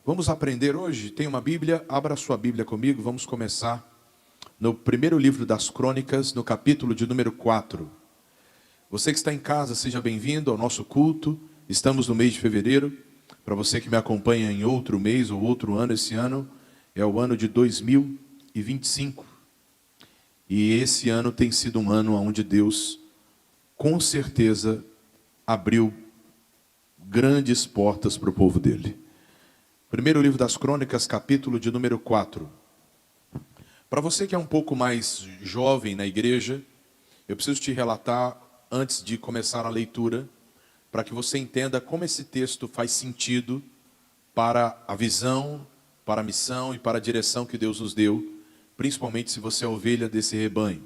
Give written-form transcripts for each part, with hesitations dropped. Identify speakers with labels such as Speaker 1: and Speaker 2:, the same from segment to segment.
Speaker 1: Vamos aprender hoje? Tem uma Bíblia? Abra sua Bíblia comigo. Vamos começar no primeiro livro das Crônicas, no capítulo de número 4. Você que está em casa, seja bem-vindo ao nosso culto. Estamos no mês de fevereiro. Para você que me acompanha em outro mês ou outro ano, esse ano é o ano de 2025. E esse ano tem sido um ano onde Deus, com certeza, abriu grandes portas para o povo dele. Primeiro livro das Crônicas, capítulo de número 4. Para você que é um pouco mais jovem na igreja, eu preciso te relatar, antes de começar a leitura, para que você entenda como esse texto faz sentido para a visão, para a missão e para a direção que Deus nos deu, principalmente se você é ovelha desse rebanho.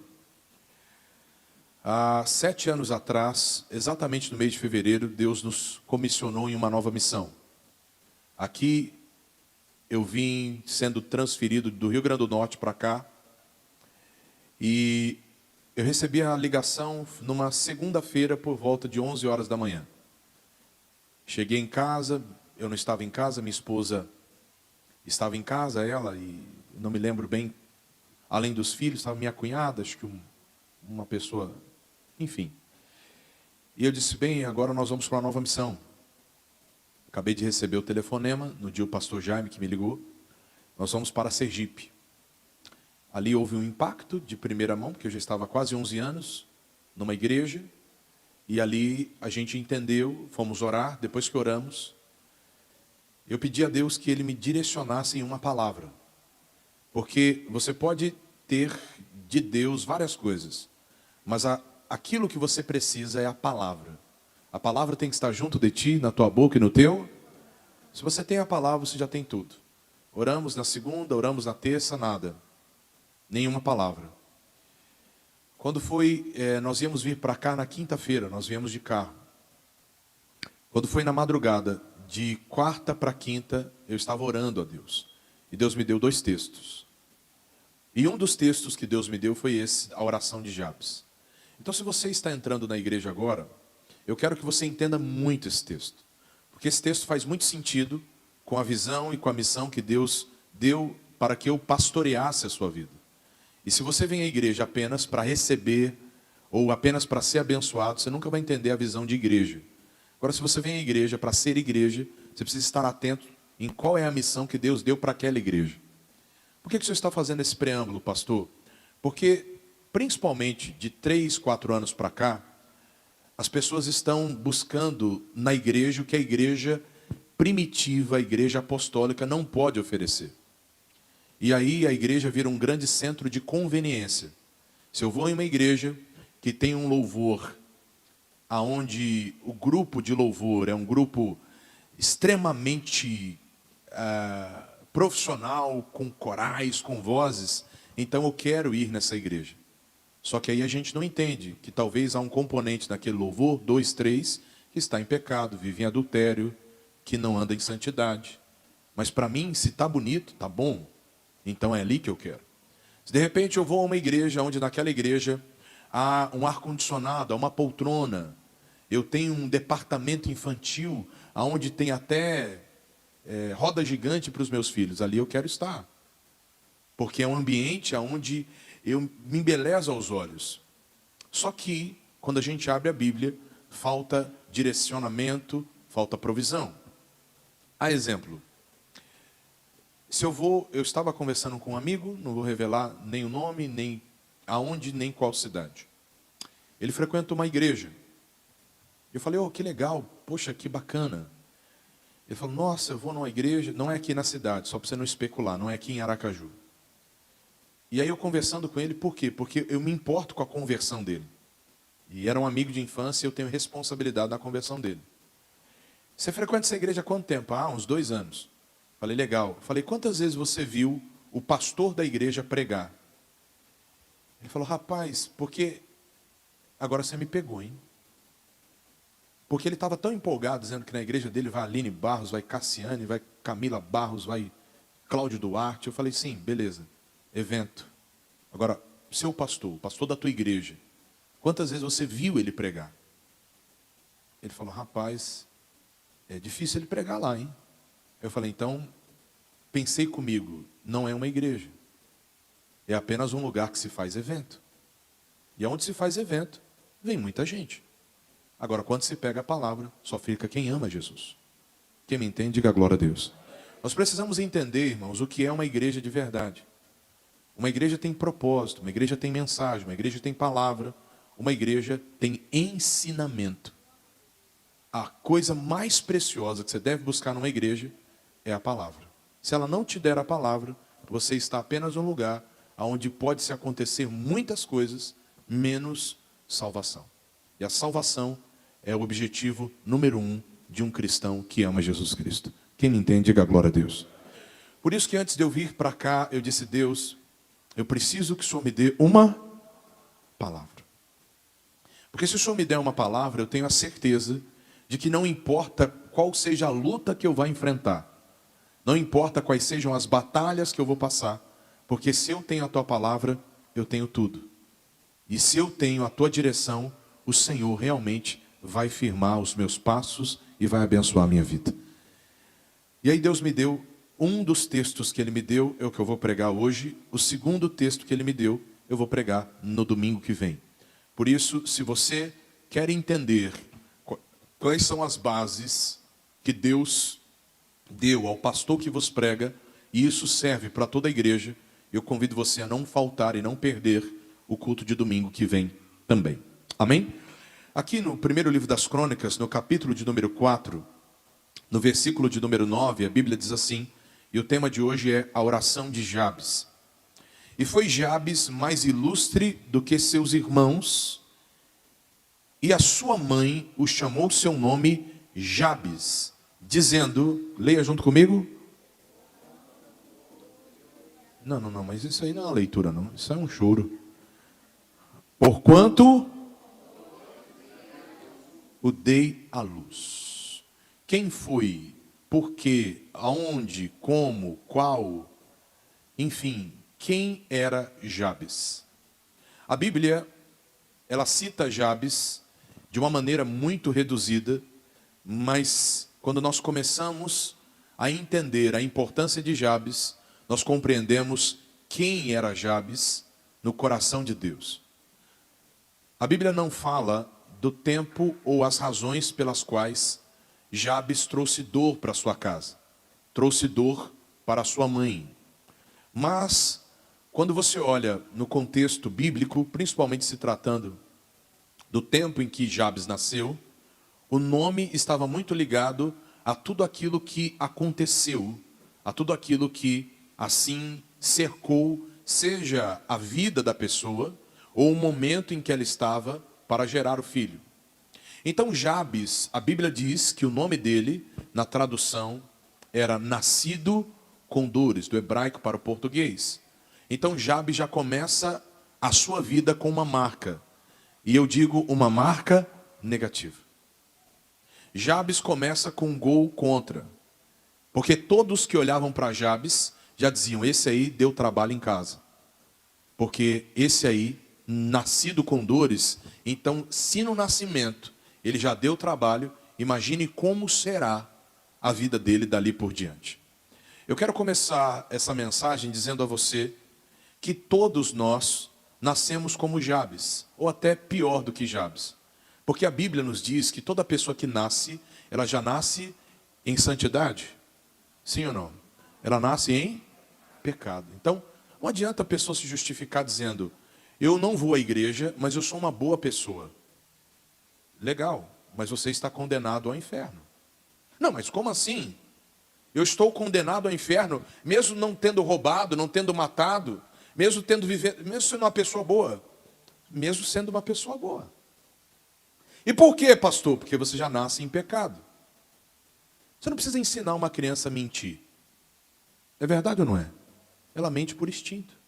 Speaker 1: Há 7 anos atrás, exatamente no mês de fevereiro, Deus nos comissionou em uma nova missão. Aqui eu vim sendo transferido do Rio Grande do Norte para cá e eu recebi a ligação numa segunda-feira por volta de 11 horas da manhã. Cheguei em casa, eu não estava em casa, minha esposa estava em casa, ela, e não me lembro bem, além dos filhos, estava minha cunhada, acho que uma pessoa, enfim. E eu disse, bem, agora nós vamos para uma nova missão. Acabei de receber o telefonema, no dia o pastor Jaime que me ligou. Nós vamos para Sergipe. Ali houve um impacto de primeira mão, porque eu já estava há quase 11 anos numa igreja. E ali a gente entendeu, fomos orar. Depois que oramos, eu pedi a Deus que Ele me direcionasse em uma palavra. Porque você pode ter de Deus várias coisas, mas aquilo que você precisa é a palavra. A palavra tem que estar junto de ti, na tua boca e no teu. Se você tem a palavra, você já tem tudo. Oramos na segunda, oramos na terça, nada. Nenhuma palavra. Quando foi, nós íamos vir para cá na quinta-feira, nós viemos de carro. Quando foi na madrugada, de quarta para quinta, eu estava orando a Deus. E Deus me deu 2 textos. E um dos textos que Deus me deu foi esse, a oração de Jabes. Então, se você está entrando na igreja agora, eu quero que você entenda muito esse texto. Porque esse texto faz muito sentido com a visão e com a missão que Deus deu para que eu pastoreasse a sua vida. E se você vem à igreja apenas para receber ou apenas para ser abençoado, você nunca vai entender a visão de igreja. Agora, se você vem à igreja para ser igreja, você precisa estar atento em qual é a missão que Deus deu para aquela igreja. Por que o senhor está fazendo esse preâmbulo, pastor? Porque, principalmente de 3, 4 anos para cá, as pessoas estão buscando na igreja o que a igreja primitiva, a igreja apostólica não pode oferecer. E aí a igreja vira um grande centro de conveniência. Se eu vou em uma igreja que tem um louvor, aonde o grupo de louvor é um grupo extremamente profissional, com corais, com vozes, então eu quero ir nessa igreja. Só que aí a gente não entende que talvez há um componente naquele louvor, 2, 3, que está em pecado, vive em adultério, que não anda em santidade. Mas para mim, se está bonito, está bom, então é ali que eu quero. Se de repente eu vou a uma igreja, onde naquela igreja há um ar-condicionado, há uma poltrona, eu tenho um departamento infantil, onde tem até roda gigante para os meus filhos, ali eu quero estar. Porque é um ambiente onde eu me embelezo aos olhos. Só que, quando a gente abre a Bíblia, falta direcionamento, falta provisão. A exemplo, eu estava conversando com um amigo, não vou revelar nem o nome, nem aonde, nem qual cidade. Ele frequenta uma igreja. Eu falei, que legal, poxa, que bacana. Ele falou, nossa, eu vou numa igreja, não é aqui na cidade, só para você não especular, não é aqui em Aracaju. E aí eu conversando com ele, por quê? Porque eu me importo com a conversão dele. E era um amigo de infância e eu tenho responsabilidade na conversão dele. Você frequenta essa igreja há quanto tempo? Uns 2 anos. Falei, legal. Falei, quantas vezes você viu o pastor da igreja pregar? Ele falou, rapaz, porque agora você me pegou, hein? Porque ele estava tão empolgado, dizendo que na igreja dele vai Aline Barros, vai Cassiane, vai Camila Barros, vai Cláudio Duarte. Eu falei, sim, beleza. Evento. Agora, seu pastor, o pastor da tua igreja, quantas vezes você viu ele pregar? Ele falou, rapaz, é difícil ele pregar lá, hein? Eu falei, então, pensei comigo, não é uma igreja. É apenas um lugar que se faz evento. E onde se faz evento, vem muita gente. Agora, quando se pega a palavra, só fica quem ama Jesus. Quem me entende, diga glória a Deus. Nós precisamos entender, irmãos, o que é uma igreja de verdade. Uma igreja tem propósito, uma igreja tem mensagem, uma igreja tem palavra, uma igreja tem ensinamento. A coisa mais preciosa que você deve buscar numa igreja é a palavra. Se ela não te der a palavra, você está apenas num lugar onde pode se acontecer muitas coisas, menos salvação. E a salvação é o objetivo número 1 de um cristão que ama Jesus Cristo. Quem me entende, diga glória a Deus. Por isso que antes de eu vir para cá, eu disse, Deus, eu preciso que o Senhor me dê uma palavra. Porque se o Senhor me der uma palavra, eu tenho a certeza de que não importa qual seja a luta que eu vá enfrentar, não importa quais sejam as batalhas que eu vou passar, porque se eu tenho a tua palavra, eu tenho tudo. E se eu tenho a tua direção, o Senhor realmente vai firmar os meus passos e vai abençoar a minha vida. E aí Deus me deu, um dos textos que Ele me deu, é o que eu vou pregar hoje. O segundo texto que Ele me deu, eu vou pregar no domingo que vem. Por isso, se você quer entender quais são as bases que Deus deu ao pastor que vos prega, e isso serve para toda a igreja, eu convido você a não faltar e não perder o culto de domingo que vem também. Amém? Aqui no primeiro livro das Crônicas, no capítulo de número 4, no versículo de número 9, a Bíblia diz assim, e o tema de hoje é a oração de Jabes. E foi Jabes mais ilustre do que seus irmãos, e a sua mãe o chamou seu nome Jabes, dizendo, leia junto comigo. Não, mas isso aí não é uma leitura não, isso é um choro. Porquanto o dei à luz. Quem foi, por quê, aonde, como, qual, enfim, quem era Jabes? A Bíblia, ela cita Jabes de uma maneira muito reduzida, mas quando nós começamos a entender a importância de Jabes, nós compreendemos quem era Jabes no coração de Deus. A Bíblia não fala do tempo ou as razões pelas quais Jabes trouxe dor para sua casa, trouxe dor para sua mãe. Mas, quando você olha no contexto bíblico, principalmente se tratando do tempo em que Jabes nasceu, o nome estava muito ligado a tudo aquilo que aconteceu, a tudo aquilo que assim cercou, seja a vida da pessoa, ou o momento em que ela estava para gerar o filho. Então Jabes, a Bíblia diz que o nome dele, na tradução, era nascido com dores, do hebraico para o português. Então Jabes já começa a sua vida com uma marca. E eu digo uma marca negativa. Jabes começa com um gol contra. Porque todos que olhavam para Jabes já diziam, esse aí deu trabalho em casa. Porque esse aí, nascido com dores, então se no nascimento ele já deu trabalho, imagine como será a vida dele dali por diante. Eu quero começar essa mensagem dizendo a você que todos nós nascemos como Jabes, ou até pior do que Jabes. Porque a Bíblia nos diz que toda pessoa que nasce, ela já nasce em santidade. Sim ou não? Ela nasce em pecado. Então, não adianta a pessoa se justificar dizendo, eu não vou à igreja, mas eu sou uma boa pessoa. Legal, mas você está condenado ao inferno. Não, mas como assim? Eu estou condenado ao inferno, mesmo não tendo roubado, não tendo matado, mesmo tendo vivido, mesmo sendo uma pessoa boa. Mesmo sendo uma pessoa boa. E por quê, pastor? Porque você já nasce em pecado. Você não precisa ensinar uma criança a mentir. É verdade ou não é? Ela mente por instinto.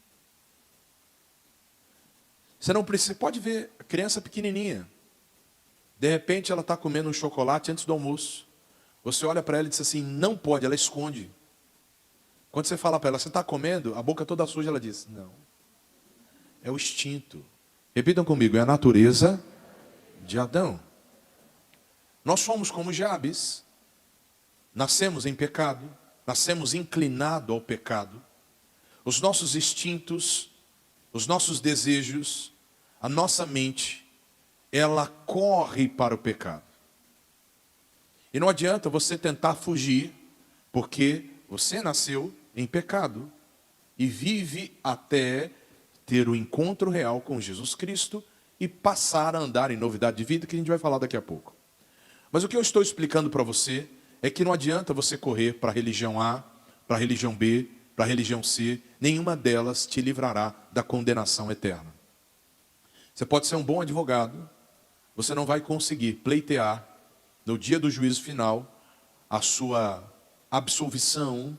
Speaker 1: Você não precisa, pode ver, a criança pequenininha. De repente ela está comendo um chocolate antes do almoço. Você olha para ela e diz assim, não pode, ela esconde. Quando você fala para ela, você está comendo? A boca toda suja, ela diz, não. É o instinto. Repitam comigo, é a natureza de Adão. Nós somos como Jabes. Nascemos em pecado, nascemos inclinados ao pecado, os nossos instintos, os nossos desejos, a nossa mente, ela corre para o pecado. E não adianta você tentar fugir, porque você nasceu em pecado e vive até ter o encontro real com Jesus Cristo e passar a andar em novidade de vida, que a gente vai falar daqui a pouco. Mas o que eu estou explicando para você é que não adianta você correr para a religião A, para a religião B, para a religião C, nenhuma delas te livrará da condenação eterna. Você pode ser um bom advogado, você não vai conseguir pleitear no dia do juízo final a sua absolvição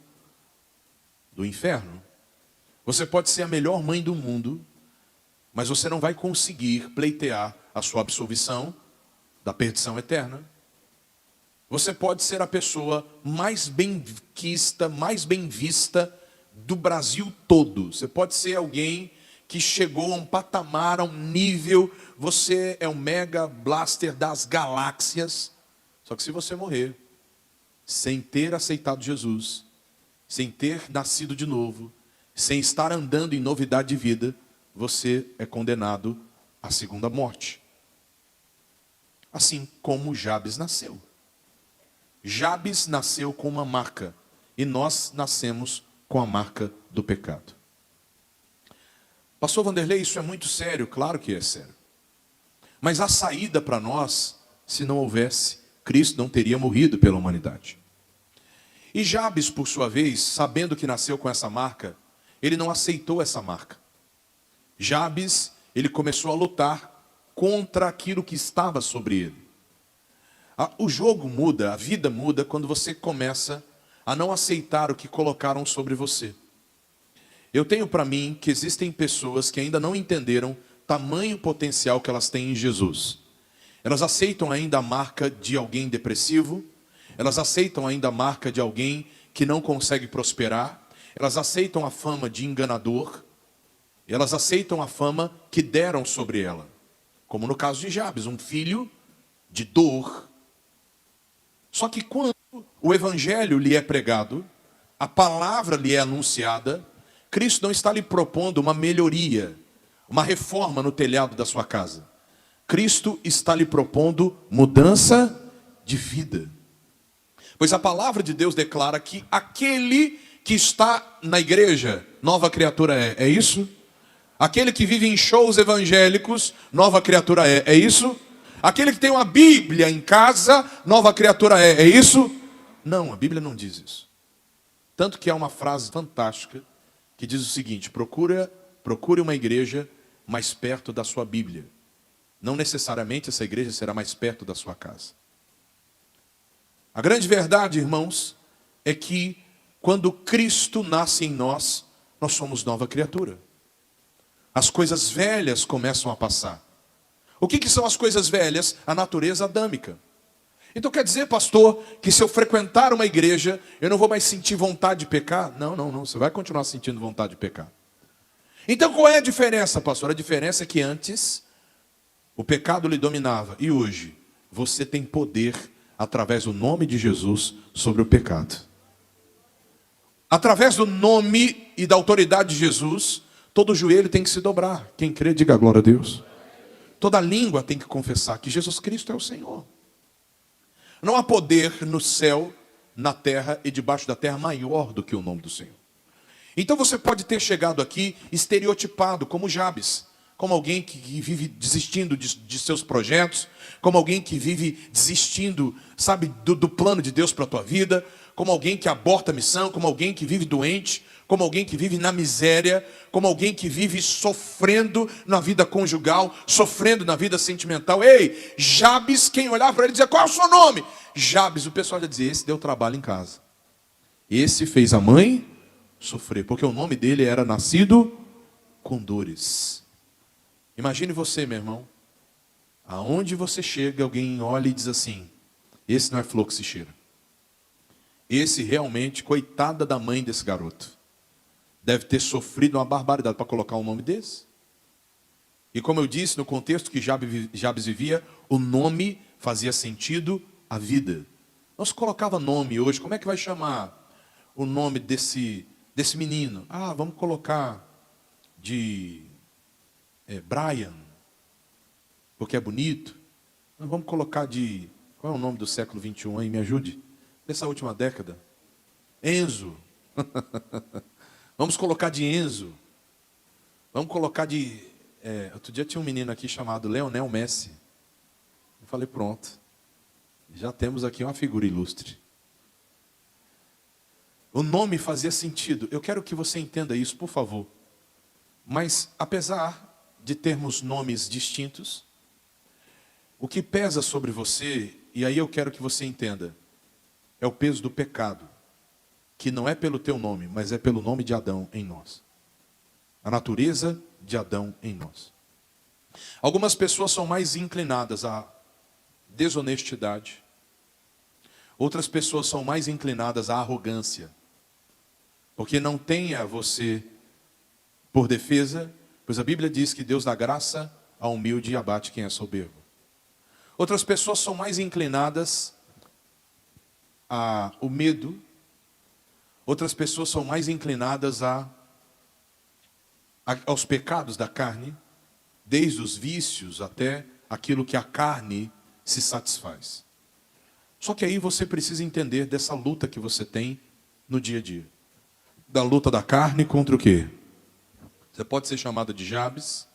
Speaker 1: do inferno. Você pode ser a melhor mãe do mundo, mas você não vai conseguir pleitear a sua absolvição da perdição eterna. Você pode ser a pessoa mais bem-quista, mais bem vista do Brasil todo. Você pode ser alguém que chegou a um patamar, a um nível, você é o mega blaster das galáxias. Só que se você morrer sem ter aceitado Jesus, sem ter nascido de novo, sem estar andando em novidade de vida, você é condenado à segunda morte. Assim como Jabes nasceu. Jabes nasceu com uma marca e nós nascemos com a marca do pecado. Pastor Vanderlei, isso é muito sério? Claro que é sério. Mas a saída para nós, se não houvesse, Cristo não teria morrido pela humanidade. E Jabes, por sua vez, sabendo que nasceu com essa marca, ele não aceitou essa marca. Jabes, ele começou a lutar contra aquilo que estava sobre ele. O jogo muda, a vida muda quando você começa a não aceitar o que colocaram sobre você. Eu tenho para mim que existem pessoas que ainda não entenderam tamanho potencial que elas têm em Jesus. Elas aceitam ainda a marca de alguém depressivo, elas aceitam ainda a marca de alguém que não consegue prosperar, elas aceitam a fama de enganador, elas aceitam a fama que deram sobre ela. Como no caso de Jabes, um filho de dor. Só que quando o evangelho lhe é pregado, a palavra lhe é anunciada, Cristo não está lhe propondo uma melhoria, uma reforma no telhado da sua casa. Cristo está lhe propondo mudança de vida. Pois a palavra de Deus declara que aquele que está na igreja, nova criatura é. É isso? Aquele que vive em shows evangélicos, nova criatura é. É isso? Aquele que tem uma Bíblia em casa, nova criatura é. É isso? Não, a Bíblia não diz isso. Tanto que há uma frase fantástica que diz o seguinte: procure uma igreja mais perto da sua Bíblia. Não necessariamente essa igreja será mais perto da sua casa. A grande verdade, irmãos, é que quando Cristo nasce em nós, nós somos nova criatura. As coisas velhas começam a passar. O que são as coisas velhas? A natureza adâmica. Então quer dizer, pastor, que se eu frequentar uma igreja, eu não vou mais sentir vontade de pecar? Não, você vai continuar sentindo vontade de pecar. Então qual é a diferença, pastor? A diferença é que antes o pecado lhe dominava e hoje você tem poder através do nome de Jesus sobre o pecado. Através do nome e da autoridade de Jesus, todo joelho tem que se dobrar. Quem crê, diga glória a Deus. Toda língua tem que confessar que Jesus Cristo é o Senhor. Não há poder no céu, na terra e debaixo da terra maior do que o nome do Senhor. Então você pode ter chegado aqui estereotipado como Jabes, como alguém que vive desistindo de seus projetos, como alguém que vive desistindo, sabe, do plano de Deus para a tua vida, como alguém que aborta a missão, como alguém que vive doente, como alguém que vive na miséria, como alguém que vive sofrendo na vida conjugal, sofrendo na vida sentimental. Ei, Jabes, quem olhava para ele dizia: qual é o seu nome? Jabes, o pessoal já dizia: esse deu trabalho em casa. Esse fez a mãe sofrer, porque o nome dele era nascido com dores. Imagine você, meu irmão, aonde você chega, alguém olha e diz assim: esse não é flor que se cheira. Esse realmente, coitada da mãe desse garoto, deve ter sofrido uma barbaridade para colocar um nome desse. E como eu disse, no contexto que Jabes vivia, o nome fazia sentido à vida. Não se colocava nome hoje, como é que vai chamar? o nome desse menino? Ah, vamos colocar de Brian, porque é bonito. Vamos colocar de... Qual é o nome do século 21 aí? Me ajude. Dessa última década. Enzo. Vamos colocar de Enzo. Vamos colocar de... outro dia tinha um menino aqui chamado Leonel Messi. Eu falei, pronto. Já temos aqui uma figura ilustre. O nome fazia sentido. Eu quero que você entenda isso, por favor. Mas, apesar de termos nomes distintos, o que pesa sobre você, e aí eu quero que você entenda, é o peso do pecado, que não é pelo teu nome, mas é pelo nome de Adão em nós. A natureza de Adão em nós. Algumas pessoas são mais inclinadas à desonestidade. Outras pessoas são mais inclinadas à arrogância. Porque não tenha você por defesa, pois a Bíblia diz que Deus dá graça ao humilde e abate quem é soberbo. Outras pessoas são mais inclinadas ao medo. Outras pessoas são mais inclinadas aos pecados da carne, desde os vícios até aquilo que a carne se satisfaz. Só que aí você precisa entender dessa luta que você tem no dia a dia. Da luta da carne contra o quê? Você pode ser chamado de Jabes,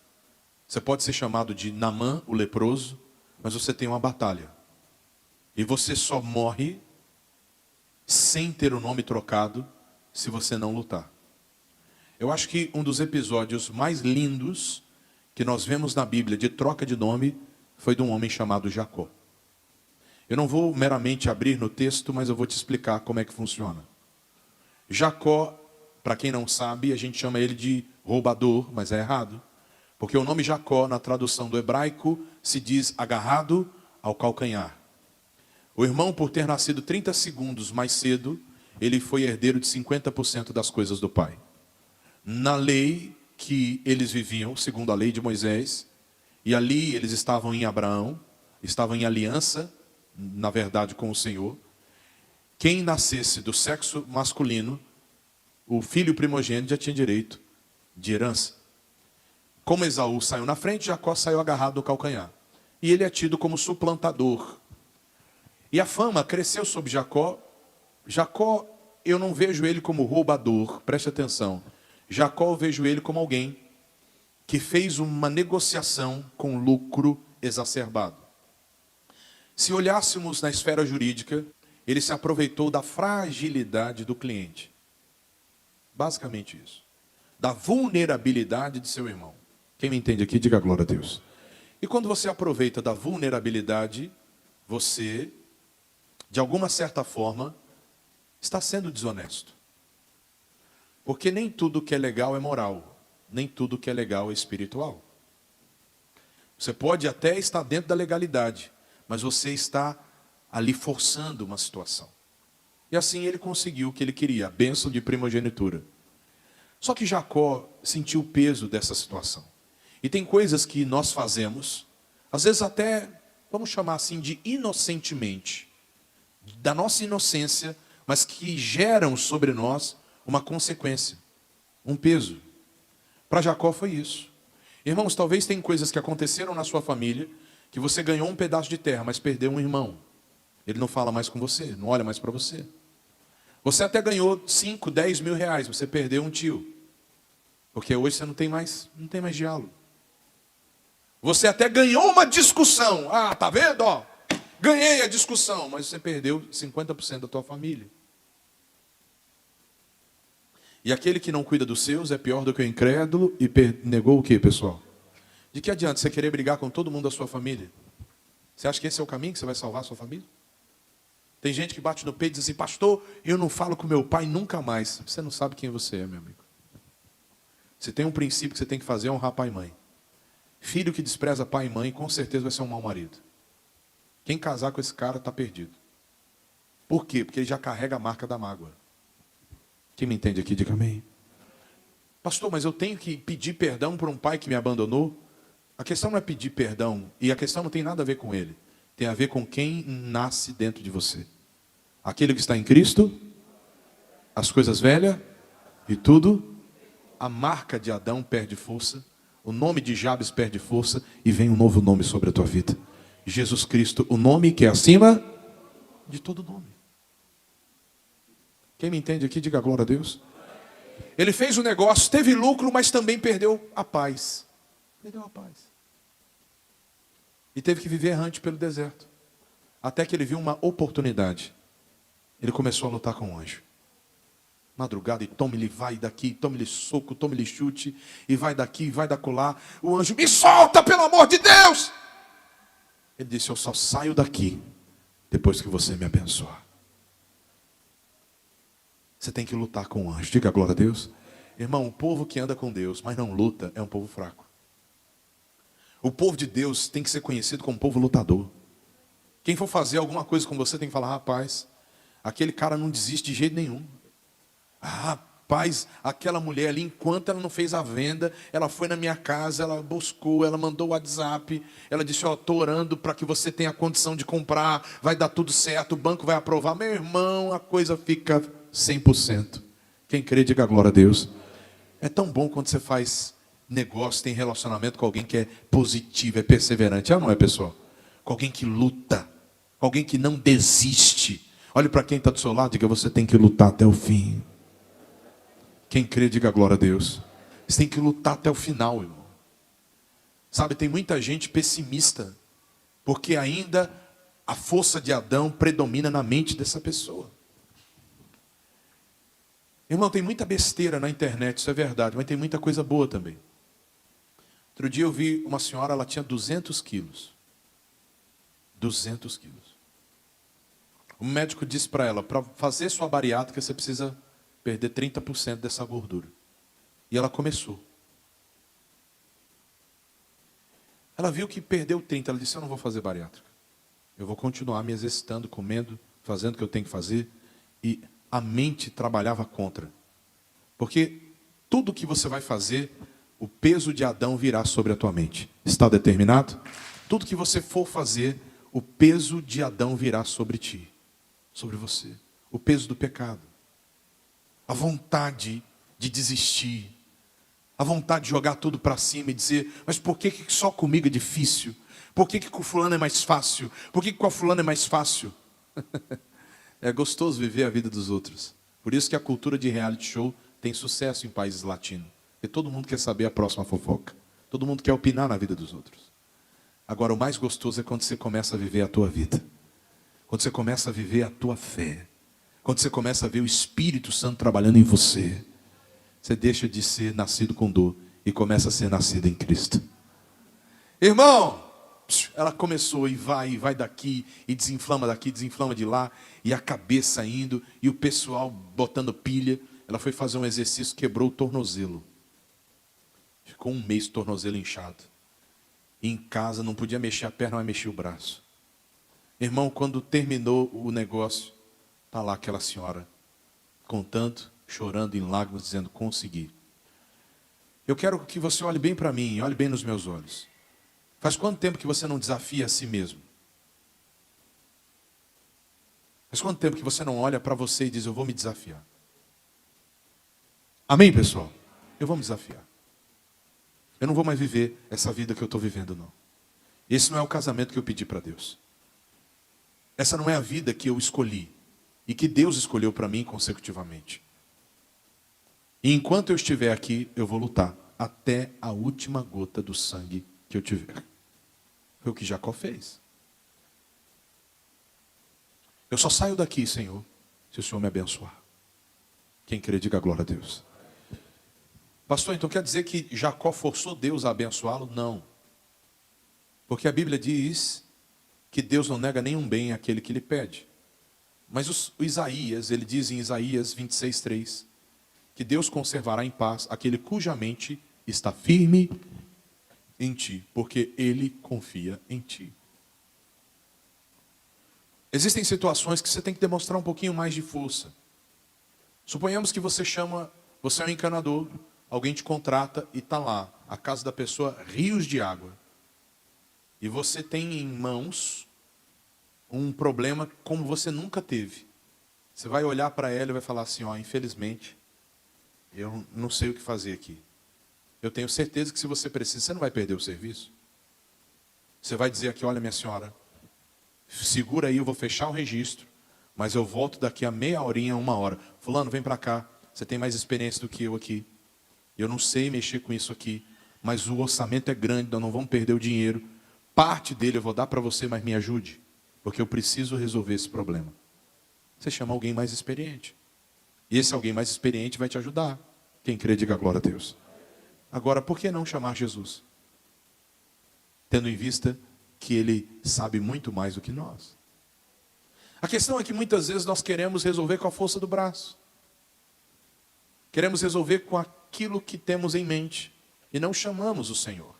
Speaker 1: você pode ser chamado de Naamã, o leproso, mas você tem uma batalha. E você só morre sem ter o nome trocado se você não lutar. Eu acho que um dos episódios mais lindos que nós vemos na Bíblia de troca de nome foi de um homem chamado Jacó. Eu não vou meramente abrir no texto, mas eu vou te explicar como é que funciona. Jacó, para quem não sabe, a gente chama ele de roubador, mas é errado. Porque o nome Jacó, na tradução do hebraico, se diz agarrado ao calcanhar. O irmão, por ter nascido 30 segundos mais cedo, ele foi herdeiro de 50% das coisas do pai. Na lei que eles viviam, segundo a lei de Moisés, e ali eles estavam em Abraão, estavam em aliança, na verdade, com o Senhor. Quem nascesse do sexo masculino, o filho primogênito já tinha direito de herança. Como Esaú saiu na frente, Jacó saiu agarrado no calcanhar. E ele é tido como suplantador. E a fama cresceu sobre Jacó. Jacó, eu não vejo ele como roubador, preste atenção. Jacó, eu vejo ele como alguém que fez uma negociação com lucro exacerbado. Se olhássemos na esfera jurídica, ele se aproveitou da fragilidade do cliente. Basicamente isso. Da vulnerabilidade de seu irmão. Quem me entende aqui, diga glória a Deus. E quando você aproveita da vulnerabilidade, você, de alguma certa forma, está sendo desonesto. Porque nem tudo que é legal é moral. Nem tudo que é legal é espiritual. Você pode até estar dentro da legalidade, mas você está ali forçando uma situação. E assim ele conseguiu o que ele queria, a bênção de primogenitura. Só que Jacó sentiu o peso dessa situação. E tem coisas que nós fazemos, às vezes até, vamos chamar assim, de inocentemente, da nossa inocência, mas que geram sobre nós uma consequência, um peso. Para Jacó foi isso. Irmãos, talvez tem coisas que aconteceram na sua família, que você ganhou um pedaço de terra, mas perdeu um irmão. Ele não fala mais com você, não olha mais para você. Você até ganhou 5, 10 mil reais, você perdeu um tio. Porque hoje você não tem mais diálogo. Você até ganhou uma discussão. Ah, tá vendo? Ó, ganhei a discussão, mas você perdeu 50% da tua família. E aquele que não cuida dos seus é pior do que o incrédulo e negou o quê, pessoal? De que adianta você querer brigar com todo mundo da sua família? Você acha que esse é o caminho que você vai salvar a sua família? Tem gente que bate no peito e diz assim, pastor, eu não falo com meu pai nunca mais. Você não sabe quem você é, meu amigo. Você tem um princípio que você tem que fazer, é honrar pai e mãe. Filho que despreza pai e mãe, com certeza vai ser um mau marido. Quem casar com esse cara está perdido. Por quê? Porque ele já carrega a marca da mágoa. Quem me entende aqui, diga amém. Pastor, mas eu tenho que pedir perdão por um pai que me abandonou? A questão não é pedir perdão, e a questão não tem nada a ver com ele. Tem a ver com quem nasce dentro de você. Aquele que está em Cristo, as coisas velhas e tudo, a marca de Adão perde força, o nome de Jabes perde força e vem um novo nome sobre a tua vida. Jesus Cristo, o nome que é acima de todo nome. Quem me entende aqui, diga glória a Deus. Ele fez o negócio, teve lucro, mas também perdeu a paz. Perdeu a paz. E teve que viver errante pelo deserto. Até que ele viu uma oportunidade. Ele começou a lutar com o anjo. Madrugada, e tome-lhe, vai daqui, tome-lhe soco, tome-lhe chute, e vai daqui, vai dacolá. O anjo, me solta, pelo amor de Deus! Ele disse, eu só saio daqui depois que você me abençoar. Você tem que lutar com o anjo. Diga glória a Deus. Irmão, o povo que anda com Deus, mas não luta, é um povo fraco. O povo de Deus tem que ser conhecido como povo lutador. Quem for fazer alguma coisa com você tem que falar, rapaz, aquele cara não desiste de jeito nenhum. Rapaz, aquela mulher ali, enquanto ela não fez a venda, ela foi na minha casa, ela buscou, ela mandou o WhatsApp, ela disse, ó, estou orando para que você tenha condição de comprar, vai dar tudo certo, o banco vai aprovar. Meu irmão, a coisa fica 100%. Quem crê, diga glória a Deus. É tão bom quando você faz negócio, tem relacionamento com alguém que é positivo, é perseverante. Não é, pessoal? Com alguém que luta, com alguém que não desiste. Olhe para quem está do seu lado, diga, você tem que lutar até o fim. Quem crê, diga glória a Deus. Você tem que lutar até o final, irmão. Sabe, tem muita gente pessimista, porque ainda a força de Adão predomina na mente dessa pessoa. Irmão, tem muita besteira na internet, isso é verdade, mas tem muita coisa boa também. Outro dia eu vi uma senhora, ela tinha 200 quilos. 200 quilos. O médico disse para ela, para fazer sua bariátrica, você precisa perder 30% dessa gordura. E ela começou. Ela viu que perdeu 30%, ela disse, eu não vou fazer bariátrica. Eu vou continuar me exercitando, comendo, fazendo o que eu tenho que fazer. E a mente trabalhava contra. Porque tudo que você vai fazer, o peso de Adão virá sobre a tua mente. Está determinado? Tudo que você for fazer, o peso de Adão virá sobre ti, sobre você. O peso do pecado. A vontade de desistir. A vontade de jogar tudo para cima e dizer, mas por que só comigo é difícil? Por que com fulano é mais fácil? Por que com a fulana é mais fácil? É gostoso viver a vida dos outros. Por isso que a cultura de reality show tem sucesso em países latinos. Porque todo mundo quer saber a próxima fofoca. Todo mundo quer opinar na vida dos outros. Agora, o mais gostoso é quando você começa a viver a tua vida. Quando você começa a viver a tua fé. Quando você começa a ver o Espírito Santo trabalhando em você. Você deixa de ser nascido com dor e começa a ser nascido em Cristo. Irmão, ela começou e vai daqui, e desinflama daqui, desinflama de lá, e a cabeça indo, e o pessoal botando pilha. Ela foi fazer um exercício, quebrou o tornozelo. Ficou um mês tornozelo inchado. E em casa não podia mexer a perna, mas mexia o braço. Irmão, quando terminou o negócio, está lá aquela senhora, contando, chorando em lágrimas, dizendo, consegui. Eu quero que você olhe bem para mim, olhe bem nos meus olhos. Faz quanto tempo que você não desafia a si mesmo? Faz quanto tempo que você não olha para você e diz, eu vou me desafiar? Amém, pessoal? Eu vou me desafiar. Eu não vou mais viver essa vida que eu estou vivendo, não. Esse não é o casamento que eu pedi para Deus. Essa não é a vida que eu escolhi. E que Deus escolheu para mim consecutivamente. E enquanto eu estiver aqui, eu vou lutar. Até a última gota do sangue que eu tiver. Foi o que Jacó fez. Eu só saio daqui, Senhor, se o Senhor me abençoar. Quem crê, diga glória a Deus. Pastor, então quer dizer que Jacó forçou Deus a abençoá-lo? Não. Porque a Bíblia diz que Deus não nega nenhum bem àquele que lhe pede. Mas o Isaías, ele diz em Isaías 26:3, que Deus conservará em paz aquele cuja mente está firme em ti, porque ele confia em ti. Existem situações que você tem que demonstrar um pouquinho mais de força. Suponhamos que você é um encanador, alguém te contrata e está lá, a casa da pessoa, rios de água. E você tem em mãos um problema como você nunca teve. Você vai olhar para ela e vai falar assim, ó, infelizmente, eu não sei o que fazer aqui. Eu tenho certeza que se você precisa, você não vai perder o serviço. Você vai dizer aqui, olha minha senhora, segura aí, eu vou fechar o registro, mas eu volto daqui a meia horinha, 1 hora. Fulano, vem para cá, você tem mais experiência do que eu aqui. Eu não sei mexer com isso aqui, mas o orçamento é grande, nós não vamos perder o dinheiro. Parte dele eu vou dar para você, mas me ajude, porque eu preciso resolver esse problema. Você chama alguém mais experiente. E esse alguém mais experiente vai te ajudar. Quem crê, diga glória a Deus. Agora, por que não chamar Jesus? Tendo em vista que Ele sabe muito mais do que nós. A questão é que muitas vezes nós queremos resolver com a força do braço. Queremos resolver com aquilo que temos em mente. E não chamamos o Senhor.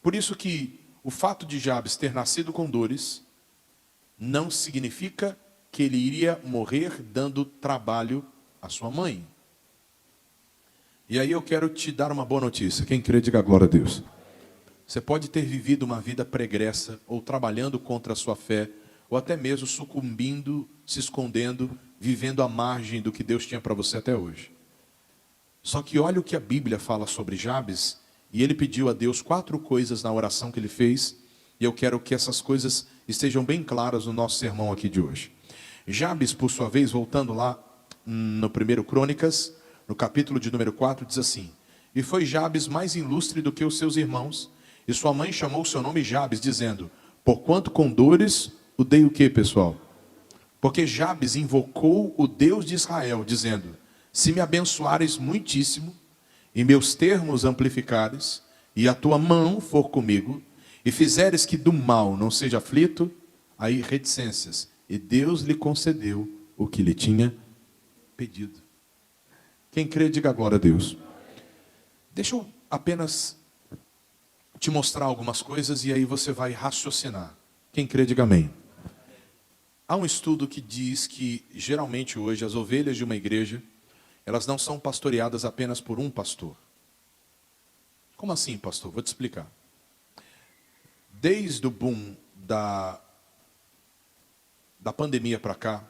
Speaker 1: Por isso que o fato de Jabes ter nascido com dores não significa que ele iria morrer dando trabalho à sua mãe. E aí eu quero te dar uma boa notícia. Quem crê, diga glória a Deus. Você pode ter vivido uma vida pregressa, ou trabalhando contra a sua fé, ou até mesmo sucumbindo, se escondendo, vivendo à margem do que Deus tinha para você até hoje. Só que olha o que a Bíblia fala sobre Jabes, e ele pediu a Deus 4 coisas na oração que ele fez, e eu quero que essas coisas estejam bem claras no nosso sermão aqui de hoje. Jabes, por sua vez, voltando lá no 1 Crônicas, no capítulo de número 4, diz assim: E foi Jabes mais ilustre do que os seus irmãos, e sua mãe chamou o seu nome Jabes, dizendo, porquanto com dores o dei o quê, pessoal? Porque Jabes invocou o Deus de Israel, dizendo, se me abençoares muitíssimo, e meus termos amplificares, e a tua mão for comigo, e fizeres que do mal não seja aflito, aí reticências. E Deus lhe concedeu o que lhe tinha pedido. Quem crê, diga glória a Deus. Deixa eu apenas te mostrar algumas coisas e aí você vai raciocinar. Quem crê, diga amém. Há um estudo que diz que, geralmente hoje, as ovelhas de uma igreja, elas não são pastoreadas apenas por um pastor. Como assim, pastor? Vou te explicar. Desde o boom da pandemia para cá,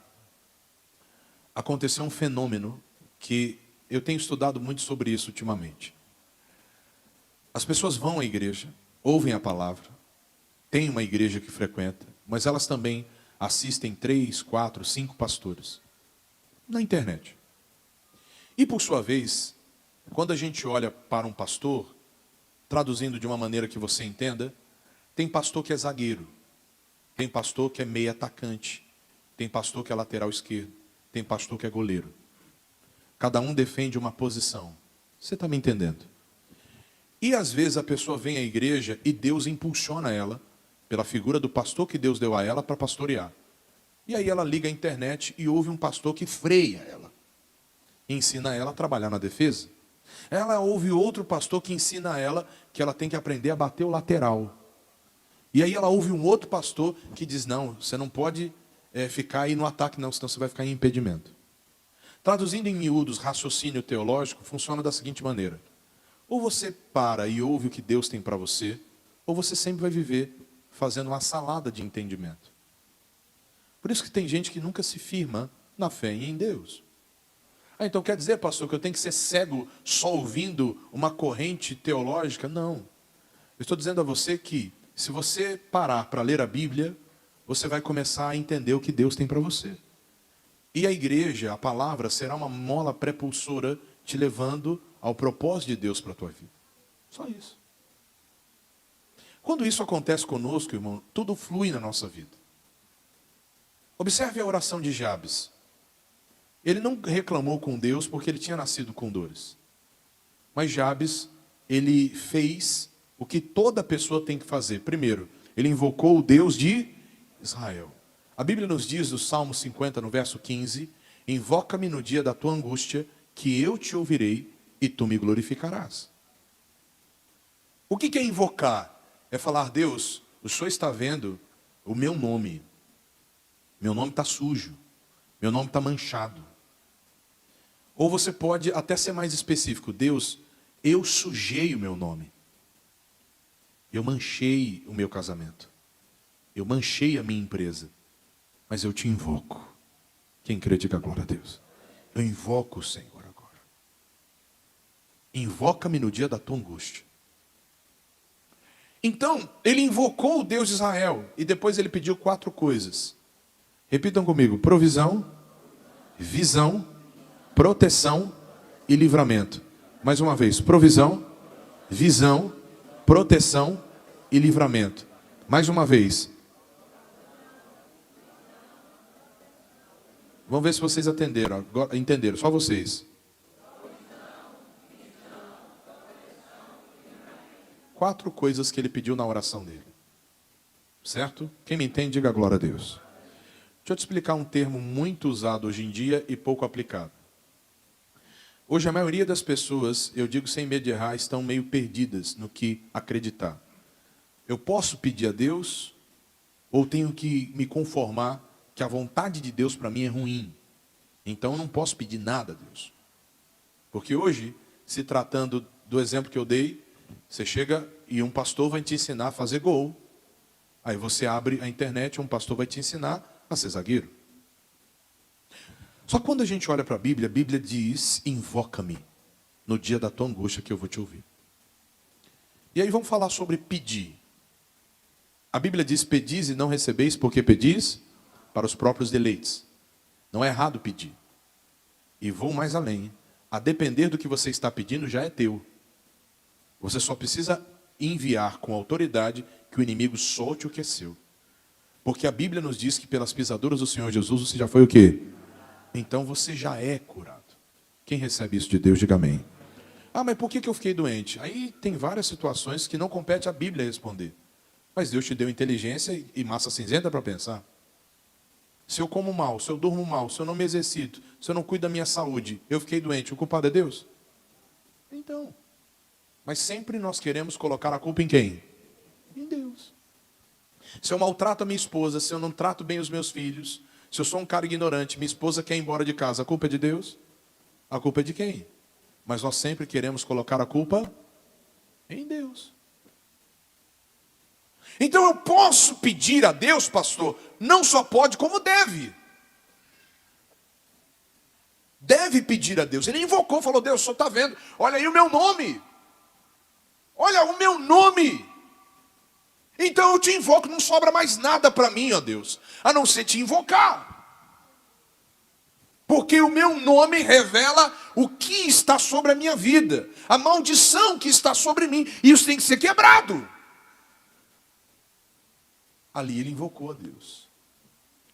Speaker 1: aconteceu um fenômeno que eu tenho estudado muito sobre isso ultimamente. As pessoas vão à igreja, ouvem a palavra, tem uma igreja que frequenta, mas elas também assistem 3, 4, 5 pastores na internet. E por sua vez, quando a gente olha para um pastor, traduzindo de uma maneira que você entenda, tem pastor que é zagueiro, tem pastor que é meio atacante, tem pastor que é lateral esquerdo, tem pastor que é goleiro. Cada um defende uma posição. Você está me entendendo? E às vezes a pessoa vem à igreja e Deus impulsiona ela, pela figura do pastor que Deus deu a ela para pastorear. E aí ela liga a internet e ouve um pastor que freia ela. E ensina ela a trabalhar na defesa. Ela ouve outro pastor que ensina ela que ela tem que aprender a bater o lateral. E aí ela ouve um outro pastor que diz, não, você não pode ficar aí no ataque não, senão você vai ficar em impedimento. Traduzindo em miúdos, raciocínio teológico funciona da seguinte maneira. Ou você para e ouve o que Deus tem para você, ou você sempre vai viver fazendo uma salada de entendimento. Por isso que tem gente que nunca se firma na fé e em Deus. Então quer dizer, pastor, que eu tenho que ser cego só ouvindo uma corrente teológica? Não. Eu estou dizendo a você que, se você parar para ler a Bíblia, você vai começar a entender o que Deus tem para você. E a igreja, a palavra, será uma mola prepulsora te levando ao propósito de Deus para a tua vida. Só isso. Quando isso acontece conosco, irmão, tudo flui na nossa vida. Observe a oração de Jabes. Ele não reclamou com Deus porque ele tinha nascido com dores. Mas Jabes, ele fez o que toda pessoa tem que fazer. Primeiro, ele invocou o Deus de Israel. A Bíblia nos diz, no Salmo 50, no verso 15, invoca-me no dia da tua angústia, que eu te ouvirei e tu me glorificarás. O que é invocar? É falar, Deus, o Senhor está vendo o meu nome. Meu nome está sujo. Meu nome está manchado. Ou você pode até ser mais específico. Deus, eu sujei o meu nome. Eu manchei o meu casamento. Eu manchei a minha empresa. mas eu te invoco. Quem crê, diga glória a Deus. Eu invoco o Senhor agora. Invoca-me no dia da tua angústia. Então, ele invocou o Deus de Israel. E depois ele pediu 4 coisas. Repitam comigo: provisão, visão, proteção e livramento. Mais uma vez: provisão, visão, proteção e livramento. Mais uma vez. Vamos ver se vocês entenderam, só vocês. 4 coisas que ele pediu na oração dele. Certo? Quem me entende, diga glória a Deus. Deixa eu te explicar um termo muito usado hoje em dia e pouco aplicado. Hoje a maioria das pessoas, eu digo sem medo de errar, estão meio perdidas no que acreditar. Eu posso pedir a Deus ou tenho que me conformar que a vontade de Deus para mim é ruim? Então eu não posso pedir nada a Deus. Porque hoje, se tratando do exemplo que eu dei, você chega e um pastor vai te ensinar a fazer gol. Aí você abre a internet, um pastor vai te ensinar a ser zagueiro. Só que quando a gente olha para a Bíblia diz: invoca-me no dia da tua angústia que eu vou te ouvir. E aí vamos falar sobre pedir. A Bíblia diz: pedis e não recebeis, porque pedis para os próprios deleites. Não é errado pedir. E vou mais além. A depender do que você está pedindo, já é teu. Você só precisa enviar com autoridade que o inimigo solte o que é seu. Porque a Bíblia nos diz que pelas pisaduras do Senhor Jesus você já foi o quê? Então você já é curado. Quem recebe isso de Deus, diga amém. Ah, mas por que eu fiquei doente? Aí tem várias situações que não compete à Bíblia responder. Mas Deus te deu inteligência e massa cinzenta para pensar. Se eu como mal, se eu durmo mal, se eu não me exercito, se eu não cuido da minha saúde, eu fiquei doente, o culpado é Deus? Então. Mas sempre nós queremos colocar a culpa em quem? Em Deus. Se eu maltrato a minha esposa, se eu não trato bem os meus filhos, se eu sou um cara ignorante, minha esposa quer ir embora de casa, a culpa é de Deus? A culpa é de quem? Mas nós sempre queremos colocar a culpa em Deus. Então eu posso pedir a Deus, pastor, não só pode, como deve. Deve pedir a Deus. Ele invocou, falou: Deus, o senhor está vendo, olha aí o meu nome. Olha o meu nome. Então eu te invoco, não sobra mais nada para mim, ó Deus, a não ser te invocar. Porque o meu nome revela o que está sobre a minha vida, a maldição que está sobre mim, e isso tem que ser quebrado. Ali ele invocou a Deus.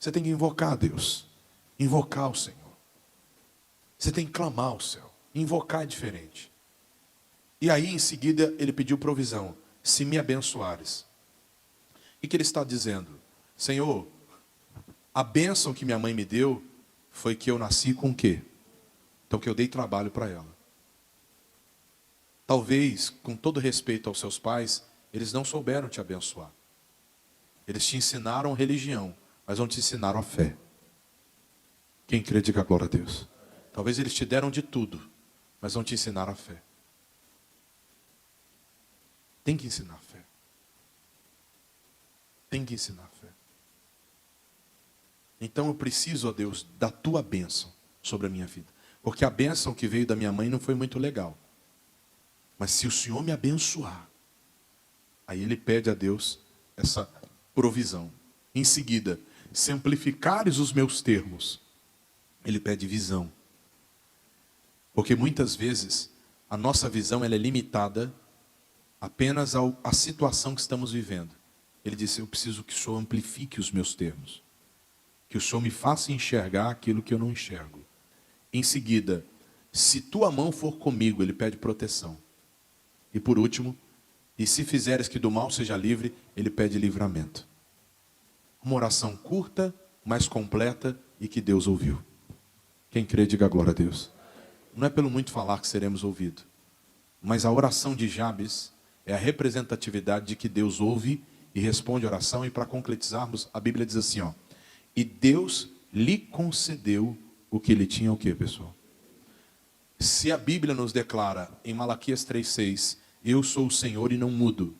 Speaker 1: Você tem que invocar a Deus, invocar o Senhor. Você tem que clamar ao céu. Invocar é diferente. E aí em seguida ele pediu provisão. Se me abençoares. O que ele está dizendo? Senhor, a bênção que minha mãe me deu foi que eu nasci com o quê? Então que eu dei trabalho para ela. Talvez, com todo respeito aos seus pais, eles não souberam te abençoar. Eles te ensinaram religião, mas não te ensinaram a fé. Quem crê, diga glória a Deus. Talvez eles te deram de tudo, mas não te ensinaram a fé. Tem que ensinar a fé. Tem que ensinar a fé. Então eu preciso, ó Deus, da tua bênção sobre a minha vida. Porque a bênção que veio da minha mãe não foi muito legal. Mas se o Senhor me abençoar, aí ele pede a Deus essa provisão. Em seguida, se amplificares os meus termos, ele pede visão. Porque muitas vezes a nossa visão ela é limitada apenas à situação que estamos vivendo. Ele disse: eu preciso que o Senhor amplifique os meus termos. Que o Senhor me faça enxergar aquilo que eu não enxergo. Em seguida, se tua mão for comigo, ele pede proteção. E por último, e se fizeres que do mal seja livre, ele pede livramento. Uma oração curta, mas completa e que Deus ouviu. Quem crê, diga glória a Deus. Não é pelo muito falar que seremos ouvidos. Mas a oração de Jabes é a representatividade de que Deus ouve e responde a oração. E para concretizarmos, a Bíblia diz assim, ó. E Deus lhe concedeu o que ele tinha o quê, pessoal? Se a Bíblia nos declara em Malaquias 3,6, eu sou o Senhor e não mudo.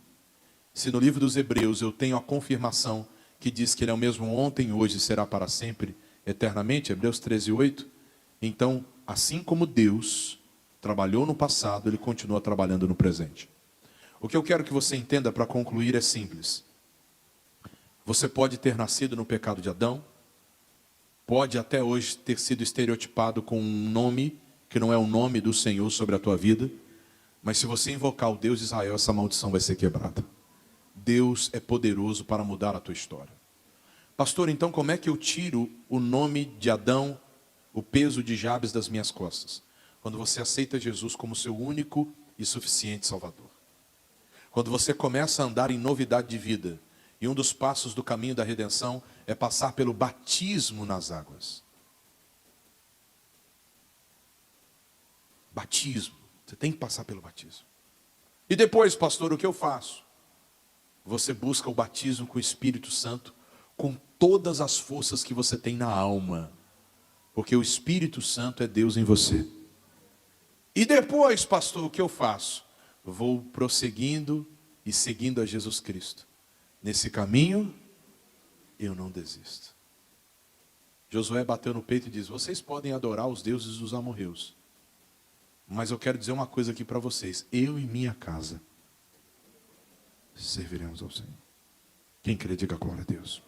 Speaker 1: Se no livro dos Hebreus eu tenho a confirmação que diz que Ele é o mesmo ontem, hoje e será para sempre, eternamente, Hebreus 13:8. Então, assim como Deus trabalhou no passado, Ele continua trabalhando no presente. O que eu quero que você entenda para concluir é simples. Você pode ter nascido no pecado de Adão, pode até hoje ter sido estereotipado com um nome que não é o nome do Senhor sobre a tua vida, mas se você invocar o Deus de Israel, essa maldição vai ser quebrada. Deus é poderoso para mudar a tua história. Pastor, então como é que eu tiro o nome de Adão, o peso de Jabes das minhas costas? Quando você aceita Jesus como seu único e suficiente Salvador. Quando você começa a andar em novidade de vida. E um dos passos do caminho da redenção é passar pelo batismo nas águas. Batismo. Você tem que passar pelo batismo. E depois, pastor, o que eu faço? Você busca o batismo com o Espírito Santo, com todas as forças que você tem na alma. Porque o Espírito Santo é Deus em você. E depois, pastor, o que eu faço? Vou prosseguindo e seguindo a Jesus Cristo. Nesse caminho, eu não desisto. Josué bateu no peito e diz: vocês podem adorar os deuses dos amorreus, mas eu quero dizer uma coisa aqui para vocês. Eu e minha casa serviremos ao Senhor. Quem crê, diga glória a Deus.